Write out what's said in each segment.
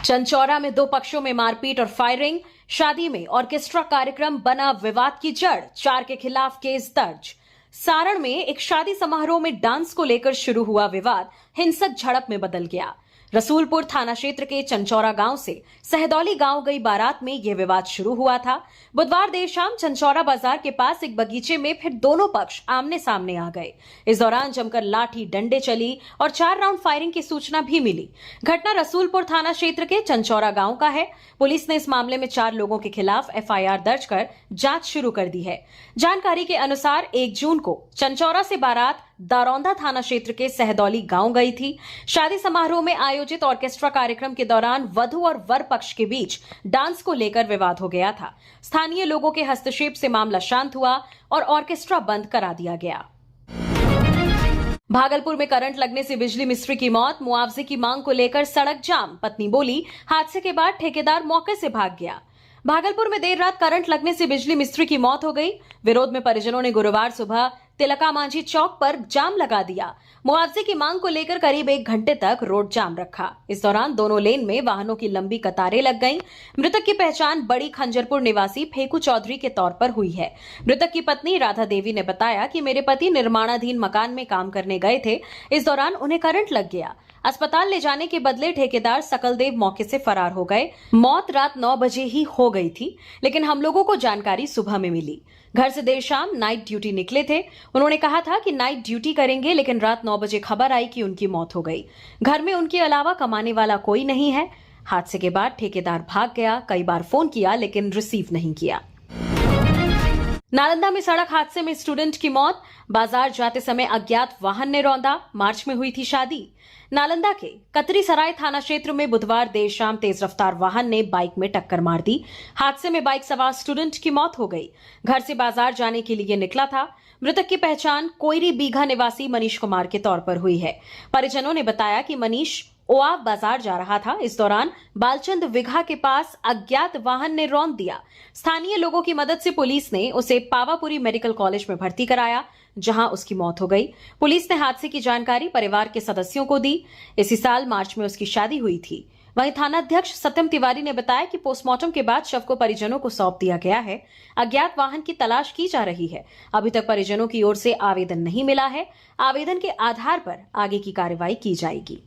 चंचौरा में दो पक्षों में मारपीट और फायरिंग। शादी में ऑर्केस्ट्रा कार्यक्रम बना विवाद की जड़। 4 के खिलाफ केस दर्ज। सारण में एक शादी समारोह में डांस को लेकर शुरू हुआ विवाद हिंसक झड़प में बदल गया। रसूलपुर थाना क्षेत्र के चंचौरा गांव से सहदौली गांव गई बारात में यह विवाद शुरू हुआ था। बुधवार देर शाम चंचौरा बाजार के पास एक बगीचे में फिर दोनों पक्ष आमने सामने आ गए। इस दौरान जमकर लाठी डंडे चली और 4 राउंड फायरिंग की सूचना भी मिली। घटना रसूलपुर थाना क्षेत्र के चंचौरा गांव का है। पुलिस ने इस मामले में 4 लोगों के खिलाफ एफआईआर दर्ज कर जांच शुरू कर दी है। जानकारी के अनुसार 1 जून को चंचौरा से बारात दारौंदा थाना क्षेत्र के सहदौली गांव गई थी। शादी समारोह में आयोजित ऑर्केस्ट्रा कार्यक्रम के दौरान वधु और वर पक्ष के बीच डांस को लेकर विवाद हो गया था। स्थानीय लोगों के हस्तक्षेप से मामला शांत हुआ और ऑर्केस्ट्रा बंद करा दिया गया। भागलपुर में करंट लगने से बिजली मिस्त्री की मौत। मुआवजे की मांग को लेकर सड़क जाम। पत्नी बोली, हादसे के बाद ठेकेदार मौके से भाग गया। भागलपुर में देर रात करंट लगने से बिजली मिस्त्री की मौत हो गई। विरोध में परिजनों ने गुरुवार सुबह तिलका मांझी चौक पर जाम लगा दिया। मुआवजे की मांग को लेकर करीब 1 घंटे तक रोड जाम रखा। इस दौरान दोनों लेन में वाहनों की लंबी कतारें लग गईं। मृतक की पहचान बड़ी खंजरपुर निवासी फेकू चौधरी के तौर पर हुई है। मृतक की पत्नी राधा देवी ने बताया कि मेरे पति निर्माणाधीन मकान में काम करने गए थे। इस दौरान उन्हें करंट लग गया। अस्पताल ले जाने के बदले ठेकेदार सकलदेव मौके से फरार हो गए। मौत रात 9 बजे ही हो गई थी, लेकिन हम लोगों को जानकारी सुबह में मिली। घर से देर शाम नाइट ड्यूटी निकले थे। उन्होंने कहा था कि नाइट ड्यूटी करेंगे, लेकिन रात 9 बजे खबर आई कि उनकी मौत हो गई। घर में उनके अलावा कमाने वाला कोई नहीं है। हादसे के बाद ठेकेदार भाग गया। कई बार फोन किया लेकिन रिसीव नहीं किया। नालंदा में सड़क हादसे में स्टूडेंट की मौत। बाजार जाते समय अज्ञात वाहन ने रौंदा। मार्च में हुई थी शादी। नालंदा के कतरी सराय थाना क्षेत्र में बुधवार देर शाम तेज रफ्तार वाहन ने बाइक में टक्कर मार दी। हादसे में बाइक सवार स्टूडेंट की मौत हो गई। घर से बाजार जाने के लिए निकला था। मृतक की पहचान कोयरी बीघा निवासी मनीष कुमार के तौर पर हुई है। परिजनों ने बताया कि मनीष ओआव बाजार जा रहा था। इस दौरान बालचंद विघा के पास अज्ञात वाहन ने रौंद दिया। स्थानीय लोगों की मदद से पुलिस ने उसे पावापुरी मेडिकल कॉलेज में भर्ती कराया, जहां उसकी मौत हो गई। पुलिस ने हादसे की जानकारी परिवार के सदस्यों को दी। इसी साल मार्च में उसकी शादी हुई थी। वहीं थानाध्यक्ष सत्यम तिवारी ने बताया कि पोस्टमार्टम के बाद शव को परिजनों को सौंप दिया गया है। अज्ञात वाहन की तलाश की जा रही है। अभी तक परिजनों की ओर से आवेदन नहीं मिला है। आवेदन के आधार पर आगे की कार्रवाई की जाएगी।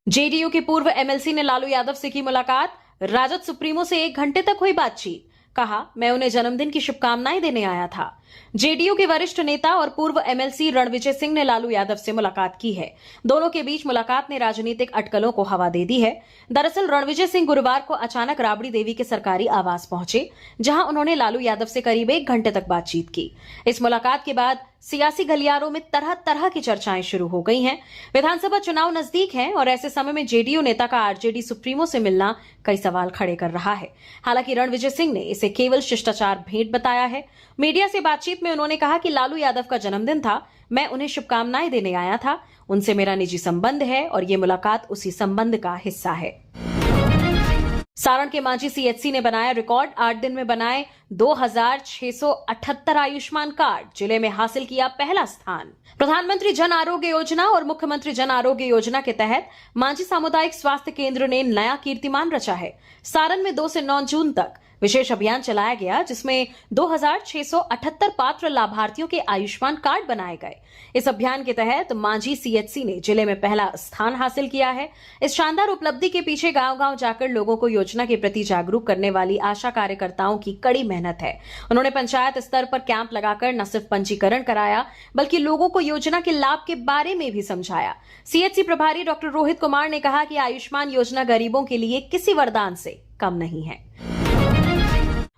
जेडीयू के पूर्व एमएलसी ने लालू यादव से की मुलाकात। राजद सुप्रीमो से 1 घंटे तक हुई बातचीत। कहा, मैं उन्हें जन्मदिन की शुभकामनाएं देने आया था। जेडीयू के वरिष्ठ नेता और पूर्व एमएलसी रणविजय सिंह ने लालू यादव से मुलाकात की है। दोनों के बीच मुलाकात ने राजनीतिक अटकलों को हवा दे दी है। दरअसल रणविजय सिंह गुरुवार को अचानक राबड़ी देवी के सरकारी आवास पहुंचे, जहां उन्होंने लालू यादव से करीब 1 घंटे तक बातचीत की। इस मुलाकात के बाद सियासी गलियारों में तरह तरह की चर्चाएं शुरू हो गई हैं। विधानसभा चुनाव नजदीक हैं और ऐसे समय में जेडीयू नेता का आरजेडी सुप्रीमो से मिलना कई सवाल खड़े कर रहा है। हालांकि रणविजय सिंह ने इसे केवल शिष्टाचार भेंट बताया है। मीडिया से बातचीत में उन्होंने कहा कि लालू यादव का जन्मदिन था, मैं उन्हें शुभकामनाएं देने आया था। उनसे मेरा निजी संबंध है और ये मुलाकात उसी संबंध का हिस्सा है। सारण के मांझी सीएचसी ने बनाया रिकॉर्ड। 8 दिन में बनाए 2678 आयुष्मान कार्ड। जिले में हासिल किया पहला स्थान। प्रधानमंत्री जन आरोग्य योजना और मुख्यमंत्री जन आरोग्य योजना के तहत मांझी सामुदायिक स्वास्थ्य केंद्र ने नया कीर्तिमान रचा है। सारण में 2 से 9 जून तक विशेष अभियान चलाया गया, जिसमें 2678 पात्र लाभार्थियों के आयुष्मान कार्ड बनाए गए। इस अभियान के तहत मांझी सीएचसी ने जिले में पहला स्थान हासिल किया है। इस शानदार उपलब्धि के पीछे गांव-गांव जाकर लोगों को योजना के प्रति जागरूक करने वाली आशा कार्यकर्ताओं की कड़ी मेहनत है। उन्होंने पंचायत स्तर पर कैंप लगाकर न सिर्फ पंजीकरण कराया, बल्कि लोगों को योजना के लाभ के बारे में भी समझाया। सीएचसी प्रभारी डॉक्टर रोहित कुमार ने कहा कि आयुष्मान योजना गरीबों के लिए किसी वरदान से कम नहीं है।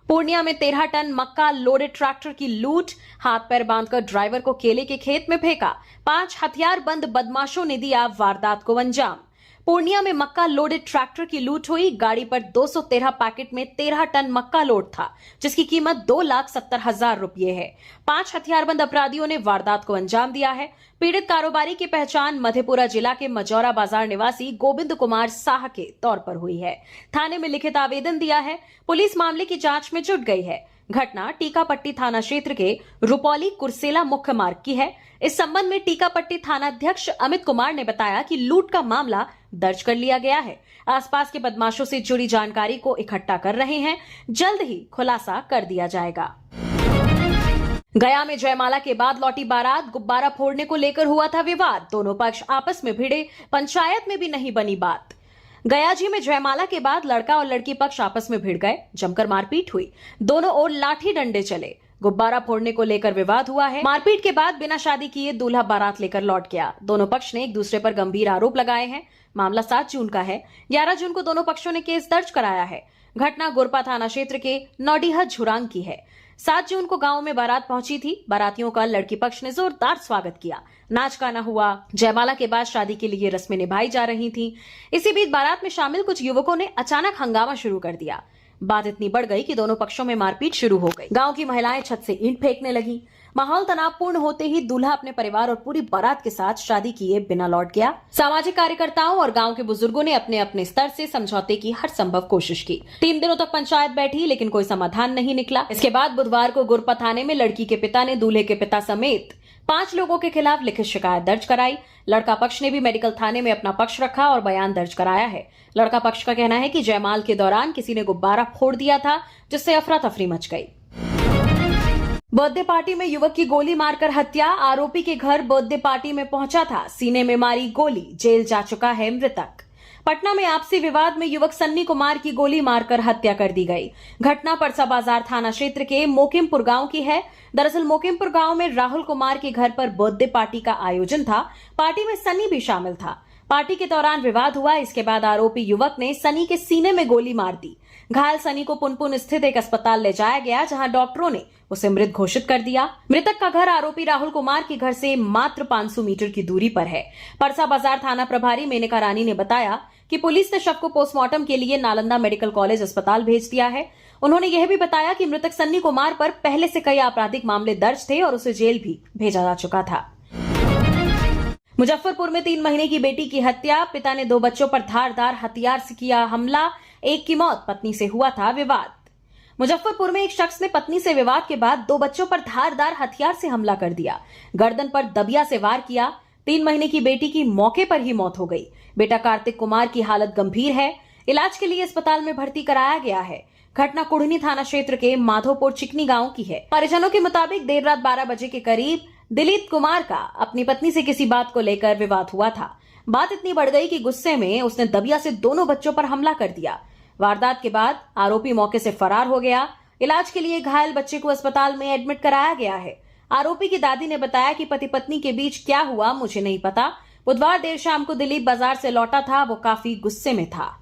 पूर्णिया में 13 टन मक्का लोडेड ट्रैक्टर की लूट। हाथ पैर बांधकर ड्राइवर को केले के खेत में फेंका। 5 हथियारबंद बदमाशों ने दिया वारदात को अंजाम। पूर्णिया में मक्का लोडेड ट्रैक्टर की लूट हुई। गाड़ी पर 213 पैकेट में 13 टन मक्का लोड था, जिसकी कीमत 2,70,000 रुपये है। 5 हथियारबंद अपराधियों ने वारदात को अंजाम दिया है। पीड़ित कारोबारी की पहचान मधेपुरा जिला के मजौरा बाजार निवासी गोविंद कुमार साह के तौर पर हुई है। थाने में लिखित आवेदन दिया है। पुलिस मामले की जांच में जुट गई है। घटना टीकापट्टी थाना क्षेत्र के रुपौली कुर्सेला मुख्य मार्ग की है। इस संबंध में टीकापट्टी थानाध्यक्ष अमित कुमार ने बताया कि लूट का मामला दर्ज कर लिया गया है। आसपास के बदमाशों से जुड़ी जानकारी को इकट्ठा कर रहे हैं। जल्द ही खुलासा कर दिया जाएगा। गया में जयमाला के बाद लौटी बारात, गुब्बारा फोड़ने को लेकर हुआ था विवाद। दोनों पक्ष आपस में भिड़े, पंचायत में भी नहीं बनी बात। गया जी में जयमाला के बाद लड़का और लड़की पक्ष आपस में भिड़ गए, जमकर मारपीट हुई। दोनों ओर लाठी डंडे चले, गुब्बारा फोड़ने को लेकर विवाद हुआ है। मारपीट के बाद बिना शादी किए दूल्हा बारात लेकर लौट गया। दोनों पक्ष ने एक दूसरे पर गंभीर आरोप लगाए हैं। मामला 7 जून का है। 11 जून को दोनों पक्षों ने केस दर्ज कराया है। घटना गोरपा थाना क्षेत्र के नौडीहा झुरांग की है। 7 जून को गांव में बारात पहुंची थी। बारातियों का लड़की पक्ष ने जोरदार स्वागत किया, नाच गाना हुआ। जयमाला के बाद शादी के लिए रस्में निभाई जा रही थीं। इसी बीच बारात में शामिल कुछ युवकों ने अचानक हंगामा शुरू कर दिया। बात इतनी बढ़ गई कि दोनों पक्षों में मारपीट शुरू हो गई। गांव की महिलाएं छत से ईंट फेंकने लगी। माहौल तनावपूर्ण होते ही दूल्हा अपने परिवार और पूरी बारात के साथ शादी किए बिना लौट गया। सामाजिक कार्यकर्ताओं और गांव के बुजुर्गों ने अपने अपने स्तर से समझौते की हर संभव कोशिश की। 3 दिनों तक पंचायत बैठी, लेकिन कोई समाधान नहीं निकला। इसके बाद बुधवार को गोरपा थाने में लड़की के पिता ने दूल्हे के पिता समेत 5 लोगों के खिलाफ लिखित शिकायत दर्ज कराई। लड़का पक्ष ने भी मेडिकल थाने में अपना पक्ष रखा और बयान दर्ज कराया है। लड़का पक्ष का कहना है कि जयमाल के दौरान किसी ने गुब्बारा फोड़ दिया था, जिससे अफरा तफरी मच गई। बर्थडे पार्टी में युवक की गोली मारकर हत्या। आरोपी के घर बर्थडे पार्टी में पहुंचा था, सीने में मारी गोली, जेल जा चुका है मृतक। पटना में आपसी विवाद में युवक सन्नी कुमार की गोली मारकर हत्या कर दी गई। घटना परसा बाजार थाना क्षेत्र के मोकिमपुर गांव की है। दरअसल मोकिमपुर गांव में राहुल कुमार के घर पर बर्थडे पार्टी का आयोजन था। पार्टी में सन्नी भी शामिल था। पार्टी के दौरान विवाद हुआ। इसके बाद आरोपी युवक ने सनी के सीने में गोली मार दी। घायल सनी को पुनपुन स्थित एक अस्पताल ले जाया गया, जहां डॉक्टरों ने उसे मृत घोषित कर दिया। मृतक का घर आरोपी राहुल कुमार के घर से मात्र 500 मीटर की दूरी पर है। परसा बाजार थाना प्रभारी मेनका रानी ने बताया कि पुलिस ने शव को पोस्टमार्टम के लिए नालंदा मेडिकल कॉलेज अस्पताल भेज दिया है। उन्होंने यह भी बताया कि मृतक सन्नी कुमार पर पहले से कई आपराधिक मामले दर्ज थे और उसे जेल भी भेजा जा चुका था। मुजफ्फरपुर में 3 महीने की बेटी की हत्या। पिता ने 2 बच्चों पर धारदार हथियार से किया हमला। एक की मौत, पत्नी से हुआ था विवाद। मुजफ्फरपुर में एक शख्स ने पत्नी से विवाद के बाद 2 बच्चों पर धारदार हथियार से हमला कर दिया। गर्दन पर दबिया से वार किया। 3 महीने की बेटी की मौके पर ही मौत हो गई। बेटा कार्तिक कुमार की हालत गंभीर है। इलाज के लिए अस्पताल में भर्ती कराया गया है। घटना कुढ़नी थाना क्षेत्र के माधोपुर चिकनी गांव की है। परिजनों के मुताबिक देर रात 12 बजे के करीब दिलीप कुमार का अपनी पत्नी से किसी बात को लेकर विवाद हुआ था। बात इतनी बढ़ गई कि गुस्से में उसने दबिया से दोनों बच्चों पर हमला कर दिया। वारदात के बाद आरोपी मौके से फरार हो गया। इलाज के लिए घायल बच्चे को अस्पताल में एडमिट कराया गया है। आरोपी की दादी ने बताया कि पति पत्नी के बीच क्या हुआ मुझे नहीं पता। बुधवार देर शाम को दिलीप बाजार से लौटा था। वो काफी गुस्से में था।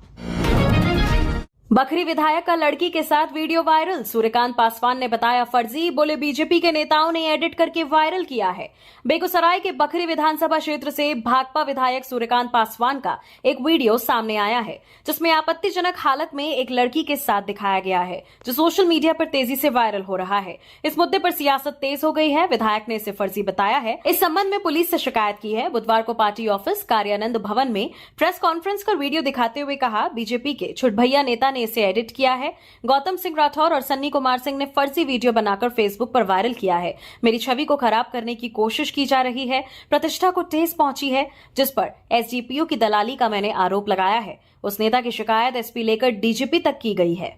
बखरी विधायक का लड़की के साथ वीडियो वायरल। सूर्यकांत पासवान ने बताया फर्जी, बोले बीजेपी के नेताओं ने एडिट करके वायरल किया है। बेगूसराय के बखरी विधानसभा क्षेत्र से भाकपा विधायक सूर्यकांत पासवान का एक वीडियो सामने आया है, जिसमें आपत्तिजनक हालत में एक लड़की के साथ दिखाया गया है, जो सोशल मीडिया पर तेजी से वायरल हो रहा है। इस मुद्दे पर सियासत तेज हो गई है। विधायक ने इसे फर्जी बताया है। इस संबंध में पुलिस से शिकायत की है। बुधवार को पार्टी ऑफिस कार्यानंद भवन में प्रेस कॉन्फ्रेंस कर वीडियो दिखाते हुए कहा, बीजेपी के छुटभैया नेता ने इसे एडिट किया है। गौतम सिंह राठौर और सन्नी कुमार सिंह ने फर्जी वीडियो बनाकर फेसबुक पर वायरल किया है। मेरी छवि को खराब करने की कोशिश की जा रही है। प्रतिष्ठा को ठेस पहुंची है, जिस पर एसडीपीओ की दलाली का मैंने आरोप लगाया है। उस नेता की शिकायत एसपी लेकर डीजीपी तक की गई है।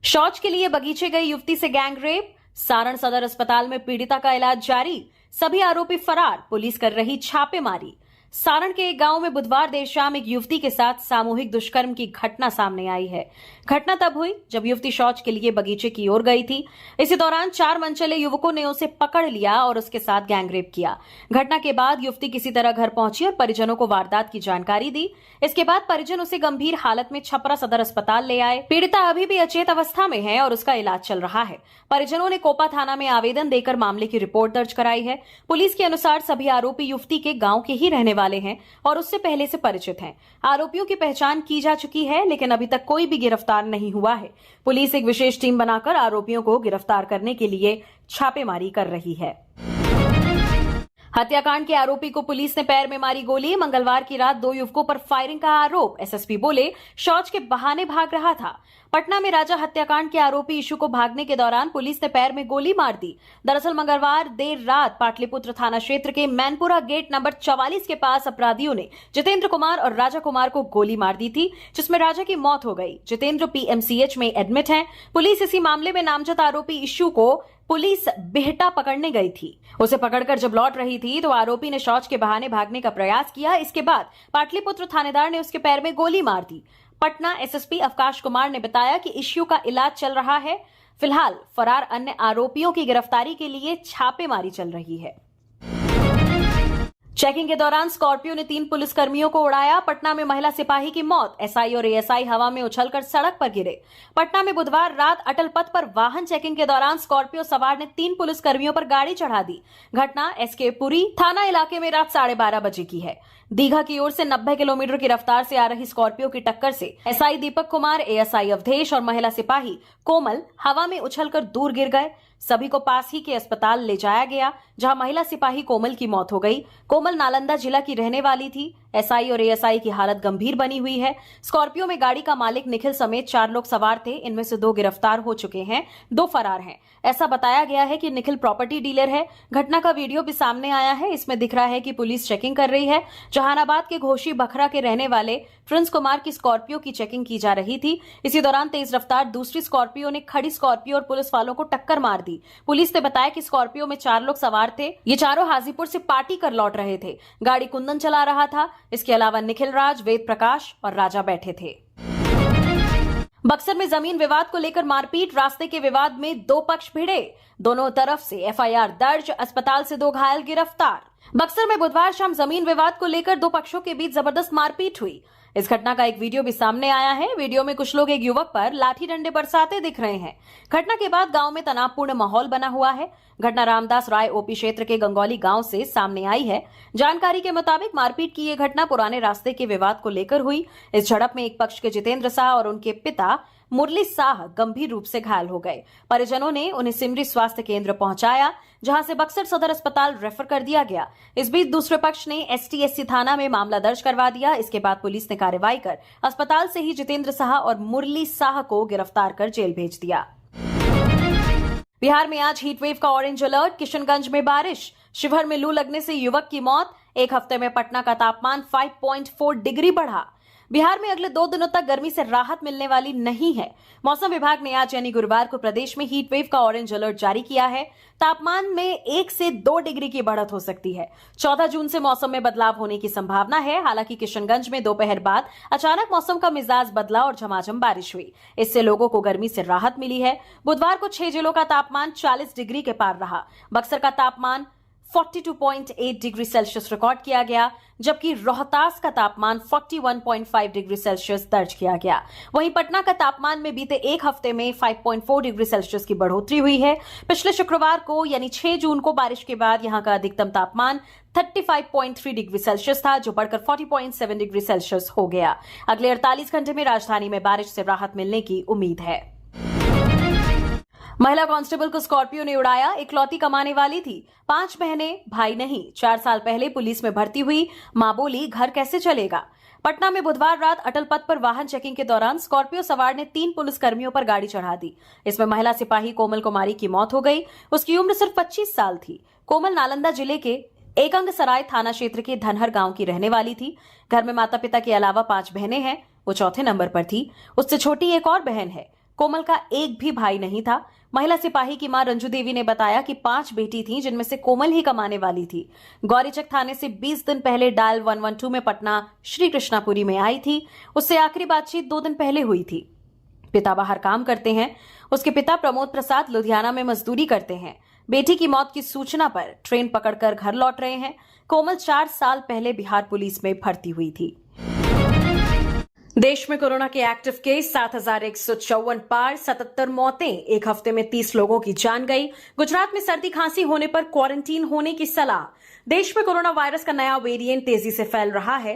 शौच के लिए बगीचे गई युवती से गैंगरेप। सारण सदर अस्पताल में पीड़िता का इलाज जारी। सभी आरोपी फरार, पुलिस कर रही छापेमारी। सारण के एक गांव में बुधवार देर शाम एक युवती के साथ सामूहिक दुष्कर्म की घटना सामने आई है। घटना तब हुई जब युवती शौच के लिए बगीचे की ओर गई थी। इसी दौरान 4 मनचले युवकों ने उसे पकड़ लिया और उसके साथ गैंगरेप किया। घटना के बाद युवती किसी तरह घर पहुंची और परिजनों को वारदात की जानकारी दी। इसके बाद परिजन उसे गंभीर हालत में छपरा सदर अस्पताल ले आए। पीड़िता अभी भी अचेत अवस्था में है और उसका इलाज चल रहा है। परिजनों ने कोपा थाना में आवेदन देकर मामले की रिपोर्ट दर्ज कराई है। पुलिस के अनुसार सभी आरोपी युवती के गांव के ही रहने वाले हैं और उससे पहले से परिचित हैं। आरोपियों की पहचान की जा चुकी है, लेकिन अभी तक कोई भी गिरफ्तार नहीं हुआ है। पुलिस एक विशेष टीम बनाकर आरोपियों को गिरफ्तार करने के लिए छापेमारी कर रही है। हत्याकांड के आरोपी को पुलिस ने पैर में मारी गोली। मंगलवार की रात 2 युवकों पर फायरिंग का आरोप। एसएसपी बोले शौच के बहाने भाग रहा था। पटना में राजा हत्याकांड के आरोपी इशू को भागने के दौरान पुलिस ने पैर में गोली मार दी। दरअसल मंगलवार देर रात पाटलिपुत्र थाना क्षेत्र के मैनपुरा गेट नंबर 44 के पास अपराधियों ने जितेंद्र कुमार और राजा कुमार को गोली मार दी थी, जिसमें राजा की मौत हो गई। जितेंद्र पीएमसीएच में एडमिट हैं। पुलिस इसी मामले में नामजद आरोपी इशू को पुलिस बिहटा पकड़ने गई थी। उसे पकड़कर जब लौट रही थी तो आरोपी ने शौच के बहाने भागने का प्रयास किया। इसके बाद पाटलिपुत्र थानेदार ने उसके पैर में गोली मार दी। पटना एसएसपी अवकाश कुमार ने बताया कि इशू का इलाज चल रहा है। फिलहाल फरार अन्य आरोपियों की गिरफ्तारी के लिए छापेमारी चल रही है। चेकिंग के दौरान स्कॉर्पियो ने 3 पुलिसकर्मियों को उड़ाया। पटना में महिला सिपाही की मौत। एसआई और एएसआई हवा में उछलकर सड़क पर गिरे। पटना में बुधवार रात अटल पथ पर वाहन चेकिंग के दौरान स्कॉर्पियो सवार ने 3 पुलिसकर्मियों पर गाड़ी चढ़ा दी। घटना एसके पुरी थाना इलाके में रात 12:30 बजे की है। दीघा की ओर से 90 किलोमीटर की रफ्तार से आ रही स्कॉर्पियो की टक्कर से एसआई दीपक कुमार, एएसआई अवधेश और महिला सिपाही कोमल हवा में उछलकर दूर गिर गए। सभी को पास ही के अस्पताल ले जाया गया, जहां महिला सिपाही कोमल की मौत हो गई। कोमल नालंदा जिला की रहने वाली थी। एसआई और एएसआई की हालत गंभीर बनी हुई है। स्कॉर्पियो में गाड़ी का मालिक निखिल समेत 4 लोग सवार थे। इनमें से 2 गिरफ्तार हो चुके हैं, 2 फरार हैं। ऐसा बताया गया है कि निखिल प्रॉपर्टी डीलर है। घटना का वीडियो भी सामने आया है। इसमें दिख रहा है कि पुलिस चेकिंग कर रही है। जहानाबाद के घोशी बखरा के रहने वाले प्रिंस कुमार की स्कॉर्पियो की चेकिंग की जा रही थी। इसी दौरान तेज रफ्तार दूसरी स्कॉर्पियो ने खड़ी स्कॉर्पियो और पुलिस वालों को टक्कर मार दी। पुलिस ने बताया कि स्कॉर्पियो में 4 लोग सवार थे। ये चारों हाजीपुर से पार्टी कर लौट रहे थे। गाड़ी कुंदन चला रहा था। इसके अलावा निखिल राज, वेद प्रकाश और राजा बैठे थे। बक्सर में जमीन विवाद को लेकर मारपीट। रास्ते के विवाद में 2 पक्ष भिड़े। दोनों तरफ से एफआईआर दर्ज। अस्पताल से 2 घायल गिरफ्तार। बक्सर में बुधवार शाम जमीन विवाद को लेकर 2 पक्षों के बीच जबरदस्त मारपीट हुई। इस घटना का एक वीडियो भी सामने आया है। वीडियो में कुछ लोग एक युवक पर लाठी डंडे बरसाते दिख रहे हैं। घटना के बाद गांव में तनावपूर्ण माहौल बना हुआ है। घटना रामदास राय ओपी क्षेत्र के गंगौली गांव से सामने आई है। जानकारी के मुताबिक मारपीट की यह घटना पुराने रास्ते के विवाद को लेकर हुई। इस झड़प में एक पक्ष के जितेंद्र शाह और उनके पिता मुरली शाह गंभीर रूप से घायल हो गए। परिजनों ने उन्हें सिमरी स्वास्थ्य केंद्र पहुंचाया, जहां से बक्सर सदर अस्पताल रेफर कर दिया गया। इस बीच दूसरे पक्ष ने एसटीएससी थाना में मामला दर्ज करवा दिया। इसके बाद पुलिस ने कार्रवाई कर अस्पताल से ही जितेंद्र शाह और मुरली शाह को गिरफ्तार कर जेल भेज दिया। बिहार में आज हीटवेव का ऑरेंज अलर्ट। किशनगंज में बारिश। शिवहर में लू लगने से युवक की मौत। एक हफ्ते में पटना का तापमान 5.4 डिग्री बढ़ा। बिहार में अगले 2 दिनों तक गर्मी से राहत मिलने वाली नहीं है। मौसम विभाग ने आज यानी गुरुवार को प्रदेश में हीट वेव का ऑरेंज अलर्ट जारी किया है। तापमान में 1 से 2 डिग्री की बढ़त हो सकती है। 14 जून से मौसम में बदलाव होने की संभावना है। हालांकि किशनगंज में दोपहर बाद अचानक मौसम का मिजाज बदला और झमाझम बारिश हुई। इससे लोगों को गर्मी से राहत मिली है। बुधवार को 6 जिलों का तापमान 40 डिग्री के पार रहा। बक्सर का तापमान 42.8 डिग्री सेल्सियस रिकॉर्ड किया गया, जबकि रोहतास का तापमान 41.5 डिग्री सेल्सियस दर्ज किया गया। वहीं पटना का तापमान में बीते एक हफ्ते में 5.4 डिग्री सेल्सियस की बढ़ोतरी हुई है। पिछले शुक्रवार को यानी 6 जून को बारिश के बाद यहां का अधिकतम तापमान 35.3 डिग्री सेल्सियस था, जो बढ़कर 40.7 डिग्री सेल्सियस हो गया। अगले 48 घंटे में राजधानी में बारिश से राहत मिलने की उम्मीद है। महिला कांस्टेबल को स्कॉर्पियो ने उड़ाया। इकलौती कमाने वाली थी। 5 बहनें, भाई नहीं। 4 साल पहले पुलिस में भर्ती हुई। मां बोली घर कैसे चलेगा। पटना में बुधवार रात अटल पथ पर वाहन चेकिंग के दौरान स्कॉर्पियो सवार ने 3 पुलिसकर्मियों पर गाड़ी चढ़ा दी। इसमें महिला सिपाही कोमल कुमारी की मौत हो गई। उसकी उम्र सिर्फ 25 साल थी। कोमल नालंदा जिले के एकंगसराय थाना क्षेत्र के धनहर गांव की रहने वाली थी। घर में माता पिता के अलावा 5 बहनें हैं। वो चौथे नंबर पर थी। उससे छोटी एक और बहन है। कोमल का एक भी भाई नहीं था। महिला सिपाही की मां रंजू देवी ने बताया कि 5 बेटी थीं, जिनमें से कोमल ही कमाने वाली थी। गौरीचक थाने से 20 दिन पहले डायल 112 में पटना श्री कृष्णापुरी में आई थी। उससे आखिरी बातचीत 2 दिन पहले हुई थी। पिता बाहर काम करते हैं। उसके पिता प्रमोद प्रसाद लुधियाना में मजदूरी करते हैं। बेटी की मौत की सूचना पर ट्रेन पकड़कर घर लौट रहे हैं। कोमल 4 साल पहले बिहार पुलिस में भर्ती हुई थी। देश में कोरोना के एक्टिव केस 7,154 पार, 77 मौतें। एक हफ्ते में 30 लोगों की जान गई। गुजरात में सर्दी खांसी होने पर क्वारंटीन होने की सलाह। देश में कोरोना वायरस का नया वेरिएंट तेजी से फैल रहा है।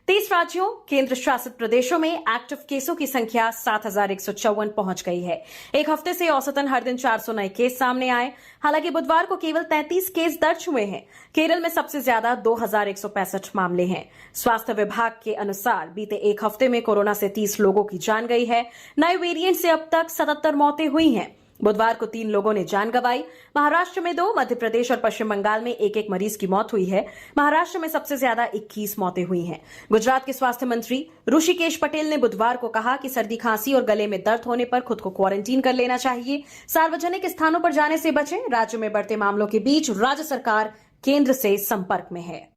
30 राज्यों केंद्र शासित प्रदेशों में एक्टिव केसों की संख्या 7,154 पहुंच गई है। एक हफ्ते से औसतन हर दिन 400 नए केस सामने आए। हालांकि बुधवार को केवल 33 केस दर्ज हुए हैं। केरल में सबसे ज्यादा 2,165 मामले हैं। स्वास्थ्य विभाग के अनुसार बीते एक हफ्ते में कोरोना से 30 लोगों की जान गई है। नए वेरिएंट से अब तक 77 मौतें हुई हैं। बुधवार को 3 लोगों ने जान गंवाई। महाराष्ट्र में 2, मध्य प्रदेश और पश्चिम बंगाल में एक एक मरीज की मौत हुई है। महाराष्ट्र में सबसे ज्यादा 21 मौतें हुई हैं। गुजरात के स्वास्थ्य मंत्री ऋषिकेश पटेल ने बुधवार को कहा कि सर्दी खांसी और गले में दर्द होने पर खुद को क्वारंटीन कर लेना चाहिए। सार्वजनिक स्थानों पर जाने से बचें। राज्य में बढ़ते मामलों के बीच राज्य सरकार केंद्र से संपर्क में है।